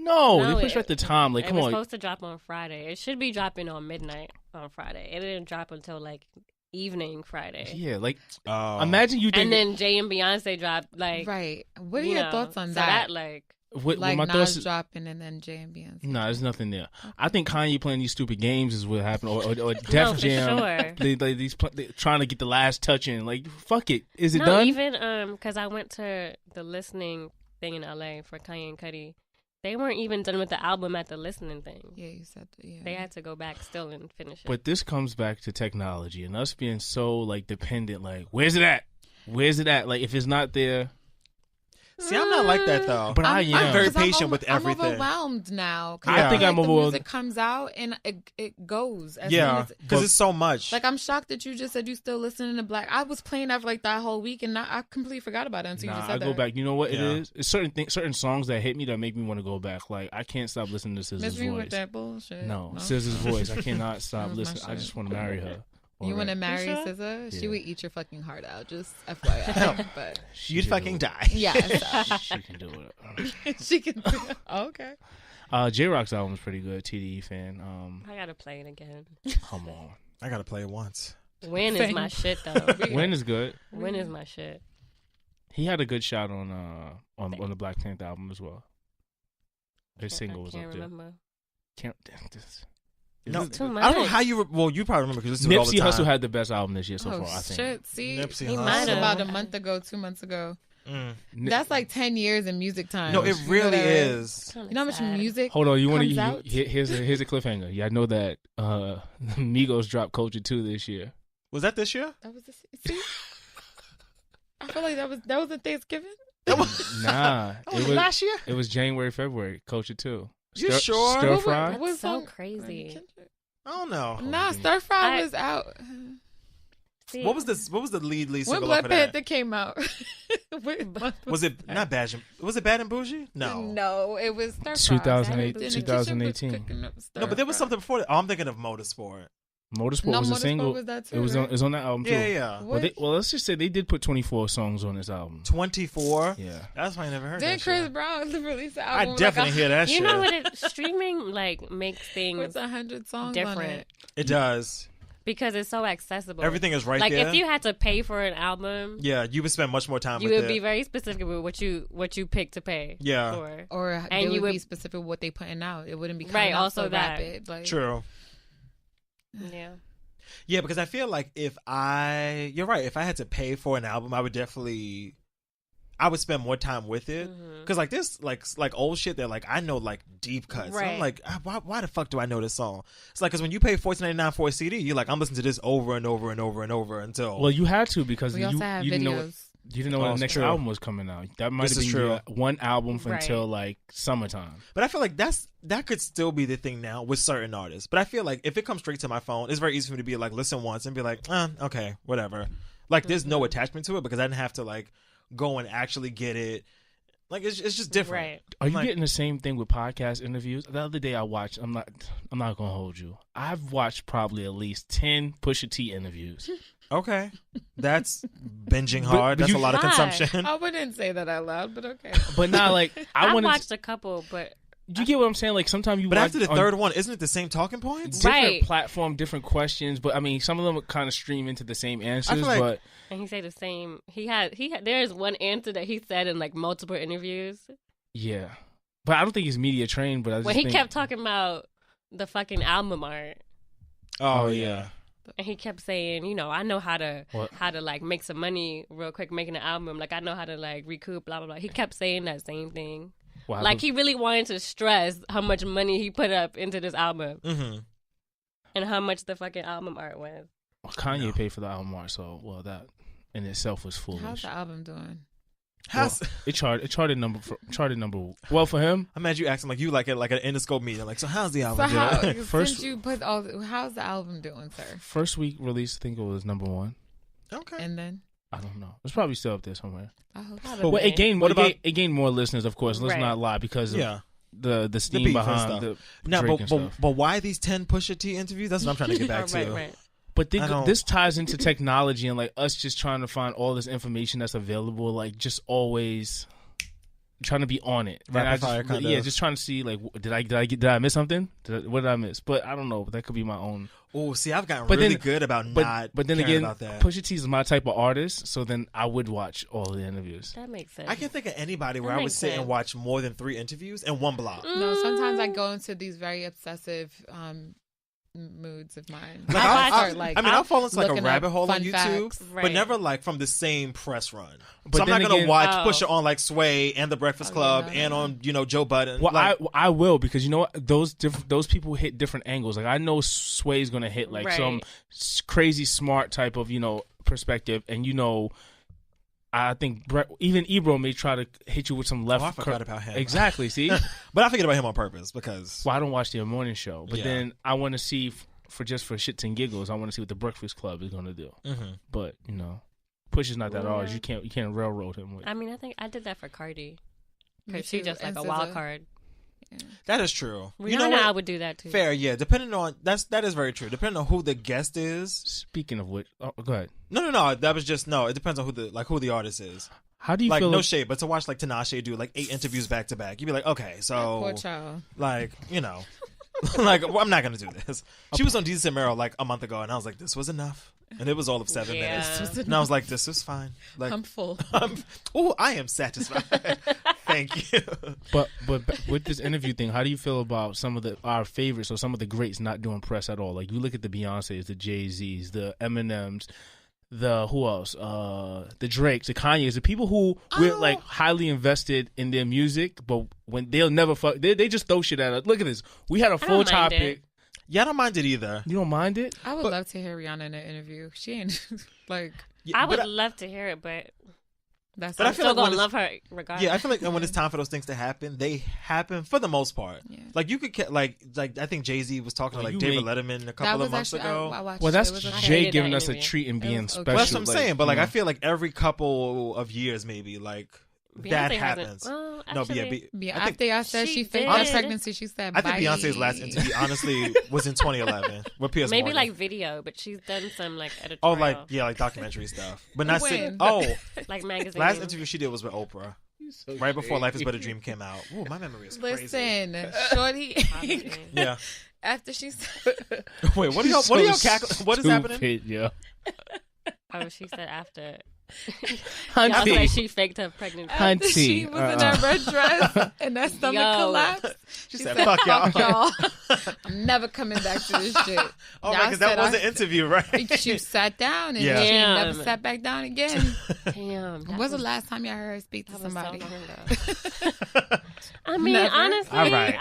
No, they pushed back the time. Like, come on. It was supposed to drop on Friday. It should be dropping on midnight on Friday. It didn't drop until like evening Friday. Yeah, like imagine you. And then Jay and Beyonce dropped like. Right. What are your thoughts on that? Like my Nas dropping and then Jay and Beyonce. No, there's nothing there. Okay. I think Kanye playing these stupid games is what happened, or Def Jam. Sure. They trying to get the last touch in. Like, fuck it. Is it done? Even because I went to the listening thing in LA for Kanye and Cudi. They weren't even done with the album at the listening thing. Yeah, you said that. Yeah. They had to go back still and finish it. But this comes back to technology and us being so like dependent. Like, where's it at? Where's it at? Like, if it's not there. See, I'm not like that though. But I'm very patient with everything. I'm overwhelmed now. I think I'm overwhelmed. The music comes out and it goes. Because it's so much. Like, I'm shocked that you just said you still listening to Black. I was playing that for like that whole week and I completely forgot about it until you just said that. I go back. You know what it is? It's certain songs that hit me that make me want to go back. Like, I can't stop listening to SZA's voice. Miss me with that bullshit. No, SZA's voice. I cannot stop listening. I just want to marry her. You want to marry SZA? Yeah. She would eat your fucking heart out. Just FYI. But you'd fucking die. Yeah. She can do it. She can do it. Okay. J-Rock's album's pretty good. TDE fan. I gotta play it again. Come on. I gotta play it once. Win is my shit though. Win is good. Win is my shit. He had a good shot on the Black Panther album as well. His single was up there. Remember. No, too much. I don't know how you. Well, you probably remember because this is all the time. Nipsey Hussle had the best album this year so far. I think. Shit, see, Nipsey he might have about a month ago, 2 months ago. That's like 10 years in music time. No, it really is. You know how much music? Hold on, you want to? Here's a cliffhanger. Yeah, I know that Migos dropped Culture 2 this year. Was that this year? That was see. I feel like that was a Thanksgiving. Nah, it was last year. It was January, February. Culture 2. You sure? Stir Fry? That was so crazy. I don't know. Nah, Stir Fry was out. See, what was the lead single? When Black Panther came out, was it not Bad? Was it Bad and Bougie? No, it was Stir Fry. 2018. No, but there was something before that. Oh, I'm thinking of Motorsport. Motorsport was a single. Was that too, it was on that album too. Yeah. Well, let's just say they did put 24 songs on this album. 24? Yeah. That's why I never heard then that Chris shit. Brown released the album. I definitely hear that shit. You know what? Streaming makes things with 100 songs different. On it. It does. Because it's so accessible. Everything is right there. there. Like, if you had to pay for an album... Yeah, you would spend much more time with it. You would be very specific with what you pick to pay for. Or and you would be specific with what they putting out. It wouldn't be coming out also so that. rapid. Like, True. Yeah. Yeah, because I feel like you're right. If I had to pay for an album, I would spend more time with it. Because like this, like old shit that like I know like deep cuts. Right. So I'm like, why the fuck do I know this song? It's like because when you pay $14.99 for a CD, you're like, I'm listening to this over and over and over and over until. Well, you had to because we also have videos. You didn't know when the next album was coming out. That might have been one album until like summertime. But I feel like that could still be the thing now with certain artists. But I feel like if it comes straight to my phone, it's very easy for me to be like, listen once and be like, okay, whatever. Like there's no attachment to it because I didn't have to like go and actually get it. Like it's just different. Right. Are you getting the same thing with podcast interviews? The other day I watched. I'm not gonna hold you. I've watched probably at least 10 Pusha T interviews. Okay, that's binging hard. That's a lot of consumption. I wouldn't say that out loud, but okay. But not like I watched a couple, but you get what I'm saying? Like sometimes you. But after the third one, isn't it the same talking points? Different platform, different questions. But I mean, some of them kind of stream into the same answers. But and he said the same. He had. There's one answer that he said in like multiple interviews. Yeah, but I don't think he's media trained. But when he kept talking about the fucking album art. Oh yeah. And he kept saying, I know how to like make some money real quick making an album. Like I know how to like recoup, blah blah blah. He kept saying that same thing. Wow. Like he really wanted to stress how much money he put up into this album, and how much the fucking album art was. Well, Kanye paid for the album art, so that in itself was foolish. How's the album doing? It charted number. Well, for him, imagine you asking you like an Interscope meeting. Like, so how's the album doing? Since you put how's the album doing, sir? First week release, I think it was number 1. Okay, and then I don't know. It's probably still up there somewhere. I hope so. But it gained more listeners, of course. Let's not lie because of the steam behind the Drake and stuff. But why these 10 Pusha T interviews? That's what I'm trying to get back to. Right. But this ties into technology and like us just trying to find all this information that's available. Like just always, trying to be on it. Rapid fire kind of. Yeah, just trying to see like, did I miss something? What did I miss? But I don't know. But that could be my own. Oh, see, I've gotten really good about not. But then caring again, about that. Pusha T is my type of artist, so then I would watch all the interviews. That makes sense. I can't think of anybody where I would sit and watch more than 3 interviews in one block. No, sometimes I go into these very obsessive moods of mine. I'll fall into like a rabbit hole on YouTube, right. but never like from the same press run. But so I'm not then gonna again, watch Pusha on like Sway and The Breakfast Club and on Joe Budden. Well, like, I will, because you know what, those people hit different angles. Like I know Sway's gonna hit like some crazy smart type of perspective, and I think even Ebro may try to hit you with some left. I forgot about him. Exactly. See, but I forget about him on purpose because I don't watch their morning show. But then I want to see for shits and giggles. I want to see what the Breakfast Club is going to do. Mm-hmm. But Push is not that hard. You can't railroad him with. I mean, I think I did that for Cardi because she just like a wild card. Yeah. That is true. I would do that too. Fair, yeah. Depending on that is very true. Depending on who the guest is. Speaking of which, go ahead. No. That was just It depends on who the artist is. How do you feel? No shade, but to watch like Tinashe do like 8 interviews back to back, you'd be like, okay, so poor child. like like I'm not gonna do this. She was on Desus and Mero like a month ago, and I was like, this was enough, and it was all of 7 minutes, and I was like, this is fine. Like I'm full. I am satisfied. Thank you. But with this interview thing, how do you feel about some of our favorites or some of the greats not doing press at all? Like you look at the Beyoncés, the Jay-Z's, the Eminems, the who else? The Drakes, the Kanyes, the people who we're like highly invested in their music, but when they'll never fuck, they just throw shit at us. Look at this. We had a full topic. Yeah, I don't mind it either. You don't mind it? I would love to hear Rihanna in an interview. She ain't like. Yeah, I would love to hear it, but. I feel still like gonna love her regardless. Yeah, I feel like when it's time for those things to happen, they happen for the most part. Yeah. Like you could like I think Jay-Z was talking to like David Letterman a couple of months ago. Well, that's Jay giving us a treat and being special. Well, that's what I'm saying. But like I feel like every couple of years, maybe like Beyonce that happens. Well, actually, after I said she faked that pregnancy, she said, I think Beyonce's last interview honestly was in 2011 with Piers Maybe Morgan. like video, but she's done some like editorial. Oh, like documentary stuff, but not like magazine. Last interview she did was with Oprah. So right before Life is But a Dream came out. Ooh, my memory is crazy. Listen, shorty. Yeah. After she said, wait, what are y'all cackling? What is happening? Yeah. Oh, she said after. Hunty. Like she faked her pregnancy. After she was in her red dress and that stomach collapsed. She said, fuck y'all. I'm never coming back to this shit. Oh, right, because that was an interview, right? She sat down and she never sat back down again. Damn. When was the last time y'all heard her speak to somebody? I mean, honestly. All right.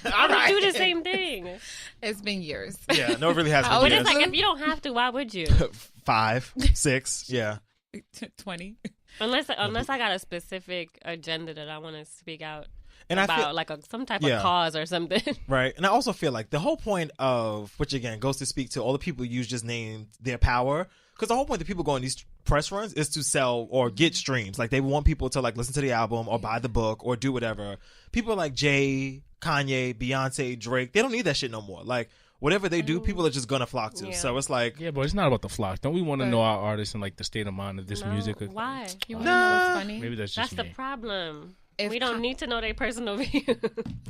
I would do the same thing. It's been years. Yeah, no, it really has been But years. it's like, if you don't have to, why would you? 5, 6, yeah. 20. Unless I got a specific agenda that I want to speak out and about, I feel, like some type of cause or something. Right. And I also feel like the whole point of, which again goes to speak to all the people you just named, their power. Because the whole point that people go on these press runs is to sell or get streams. Like they want people to like listen to the album or buy the book or do whatever. People like Jay, Kanye, Beyonce, Drake, they don't need that shit no more. Like whatever they do, people are just gonna flock to. So it's like, yeah, but it's not about the flock. Don't we want to know our artists and like the state of mind of this music? Why? You want to know what's funny? Maybe that's just the problem. If we don't need to know their personal view.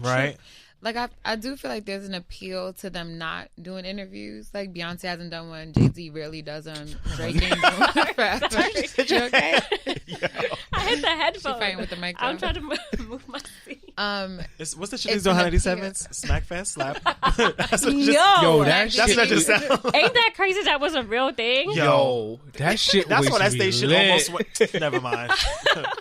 Right. Like I do feel like there's an appeal to them not doing interviews. Like Beyonce hasn't done one. Jay-Z rarely does them. Drake ain't doing one forever. You okay? I hit the headphone. She fighting with the mic. I'm trying to move my seat. What's the shit he's doing? 97s? Smackfest? Slap? That shit just sound. Ain't that crazy? That was a real thing. Yo, that shit. That's was why that station lit. almost went. Never mind.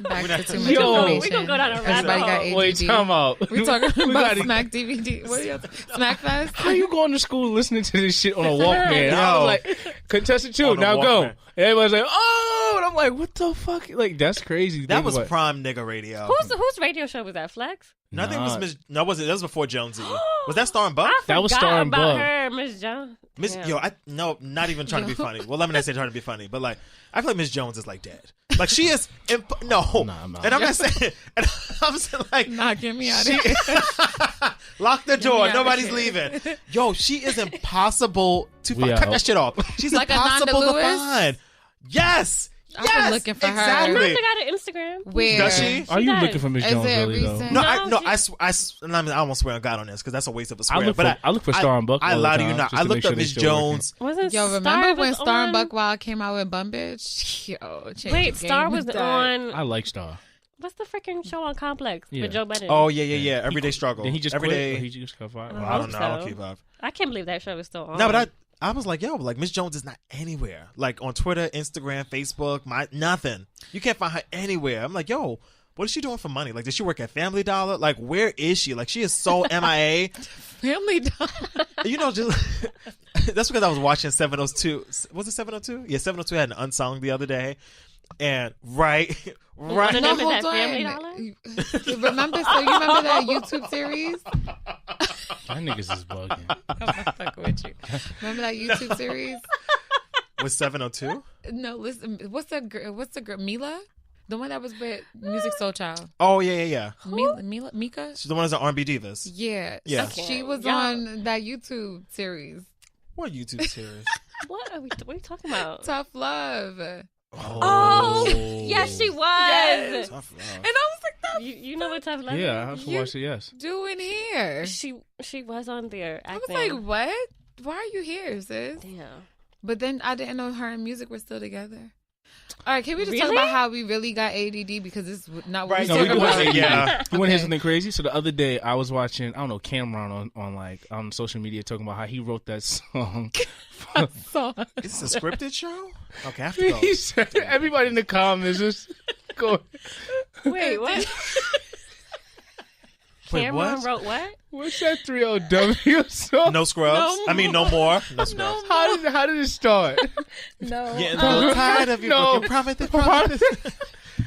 Back to too much we information. gonna go down a rabbit Everybody got hole. ADD. Wait, time out. We talking about Smack DVD. What are you Smackfest? How you going to school listening to this shit on a Walkman? Yo. I was like, contestant 2, now go. And everybody's like, oh, and I'm like, what the fuck? Like, that's crazy. That was prime nigga radio. Whose radio show was that? Flex? No, I think it was Miss. No, was it? That was before Jonesy. Was that Star and Buck? That was Star and Buck. Her, Miss Jones. No, not even trying to be funny. Well, let me not say trying to be funny, but like, I feel like Miss Jones is like dead. Like she is. No, nah, and I'm not saying. And I'm saying like, nah, get me out of here. Lock the door. Nobody's leaving. Yo, she is impossible to find. Cut that shit off. She's like impossible Ananda to Lewis? find. Yes. I've been looking for her. Exactly. Miranda got an Instagram. Where? Does she? Are you looking for Miss Jones really though? recent? No, No, I won't swear on God on this because that's a waste of a swear. I look for Star and Buck. I lie to you not. I looked up Miss Jones. Wasn't Yo, Star remember when was Star and on? Buckwild came out with Bum Bitch? Yo, Wait, Star was on. I like Star. What's the freaking show on Complex Yeah. with Joe Budden? Oh yeah. Everyday struggle. Then he just every quit, day. or he just got fired. Oh. I don't know. I don't So. keep up. I can't believe that show is still on. No, but I was like, yo, like Miss Jones is not anywhere. Like on Twitter, Instagram, Facebook, nothing. You can't find her anywhere. I'm like, yo, what is she doing for money? Like, does she work at Family Dollar? Like, where is she? Like, she is so MIA. Family Dollar. You know, just that's because I was watching 702. Was it 702? Yeah, 702 had an unsung the other day, and right. Remember No, that hold Family on. Dollar? You remember that YouTube series? That niggas is bugging. I'm not fucking with you. Remember that YouTube series? Was 702? No, listen. What's the girl? Mila, the one that was with Music Soul Child. Oh yeah. Mika. She's the one that's on R&B Divas. Yeah, Yeah. She was Y'all- on that YouTube series. What YouTube series? What are you talking about? Tough Love. Oh, yes, she was. Yes. Tough love. And I was like, You know what Tough Love Yeah, I is? have to watch it. Yes. doing here? She was on there I was acting. like, what? Why are you here, sis? Damn. But then I didn't know her and music were still together. All right, can we just talk Really? about how we really got ADD because it's not what Right, we No, we talking can watch about. it. Yeah. You want to hear something crazy? So the other day I was watching, I don't know, Cameron on social media talking about how he wrote that song. Is this a scripted show? Okay, I have to go. He said, everybody in the comments just go. Wait, what? Wait, Cameron what? wrote what? What's that 3LW song? No scrubs. No I mean, no more. No scrubs. How did it start? No. Getting a little tired of you. No. Promise.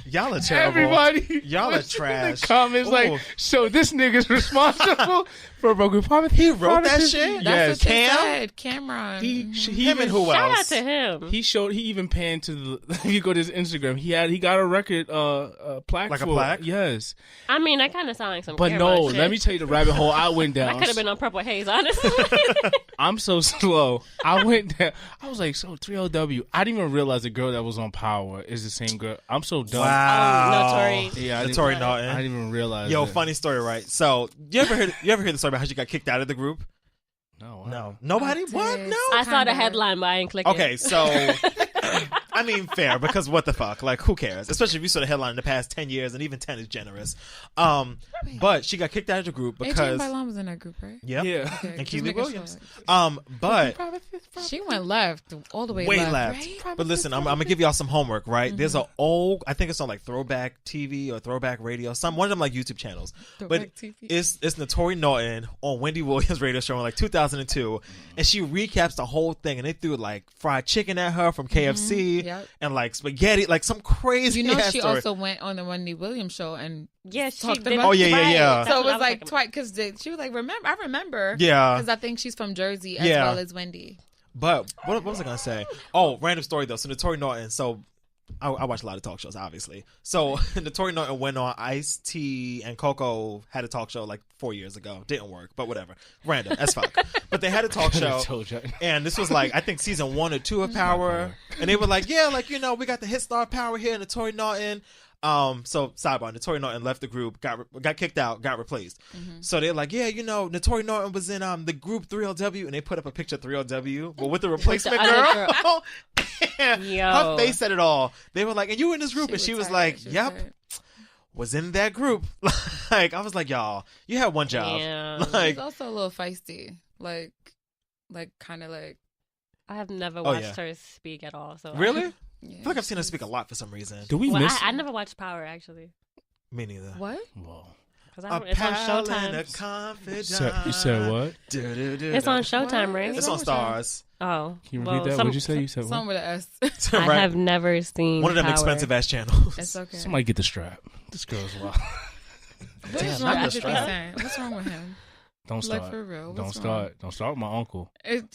Y'all are terrible. Everybody, Y'all are was in trash. the comments Ooh. like, so this nigga's responsible for a broken promise. He wrote that shit? That's Yes. what they Cam? said. Cameron. He Him and who Shout out else? to him. He even panned to the. If you go to his Instagram, he got a record plaque Like a for it. plaque? Yes, I mean, that kind of sounds like some but Cameron no. shit. Let me tell you the rabbit hole I went That down. could have been on Purple Haze, honestly. I'm so slow. I went down. I was like, so 3LW. I didn't even realize the girl that was on Power is the same girl. I'm so dumb. Wow. Notori. Yeah, I Notori didn't Naughton. even realize. Yo, it. funny story, right? So, you ever heard the story about how she got kicked out of the group? No, No. Nobody? I What? did. No? I saw the Kinda. headline, but I ain't clicking. Okay, so I mean, fair, because what the fuck? Like, who cares? Especially if you saw the headline in the past 10 years, and even 10 is generous. But she got kicked out of the group AJ because Bailon was in that group, right? yeah, Yeah. Okay, and just Keely making Williams. sure. But She went left, all the way, way left. left. Right? But listen, I'm gonna give y'all some homework, right? There's an old, I think it's on like Throwback TV or Throwback Radio, one of them like YouTube channels. Throwback But TV. it's Notori Naughton on Wendy Williams' radio show in like 2002, and she recaps the whole thing, and they threw like fried chicken at her from KFC Yep. and like spaghetti, like some crazy. You know, ass she story. also went on the Wendy Williams show and Yeah, she talked did. about- Oh, yeah. That's so it what was I like thinking. twice because she was like, I remember, Yeah. because I think she's from Jersey as Yeah. well as Wendy. But what was I gonna say? Oh, random story though. So Notori Naughton. So I watch a lot of talk shows, obviously. So Notori Naughton went on Ice-T and Coco had a talk show like 4 years ago. Didn't work, but whatever. Random as fuck. But they had a talk show. told you. And this was like, I think season 1 or 2 of Power. And they were like, yeah, like, you know, we got the hit star Power here, Notori Naughton. So sidebar, Notori Naughton left the group, got kicked out, got replaced. So they're like, yeah, you know, Notori Naughton was in the group 3LW, and they put up a picture of 3LW, but with the replacement other girl. And Yo. her face said it all. They were like, and you were in this group, and she was tired. like, She was yep, tired. was in that group. Like, I was like, y'all, you had one job. Yeah. Like, She's also a little feisty, like kind of like. I have never Oh, watched yeah. her speak at all. So really? I Yeah, feel like I've seen her speak a lot for some reason. Do we Well, miss? I never watched Power actually. Me neither. What? Whoa. Because A it's on pal and a Showtime. confidant. You said what? It's on Showtime, What? right? It's on Stars. Oh. Can you well, repeat that? What'd you say? You said what? Something with an S. I Right? have never seen One of them Power. expensive ass channels. It's okay. Somebody get the strap. This girl's wild. What's Damn, wrong not with the Fifty strap. Cent? What's wrong with him? Don't start. Like for real. Don't What's start. Don't start with my uncle.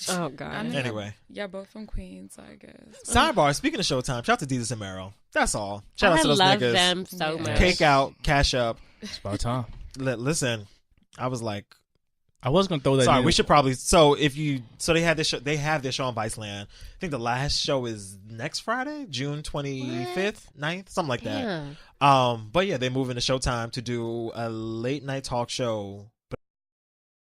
Oh, God. I mean, Anyway. yeah, both from Queens, I guess. Sidebar, speaking of Showtime, shout out to Jesus and Meryl. That's all. Shout out I to those love niggas. them so Yeah. much. Cake out, cash up. It's about time. Listen, I was like, I was gonna throw that. Sorry, in. we should probably. So they had this show. They have this show on Viceland. I think the last show is next Friday, June 25th, 9th, something like that. But yeah, they're moving to Showtime to do a late night talk show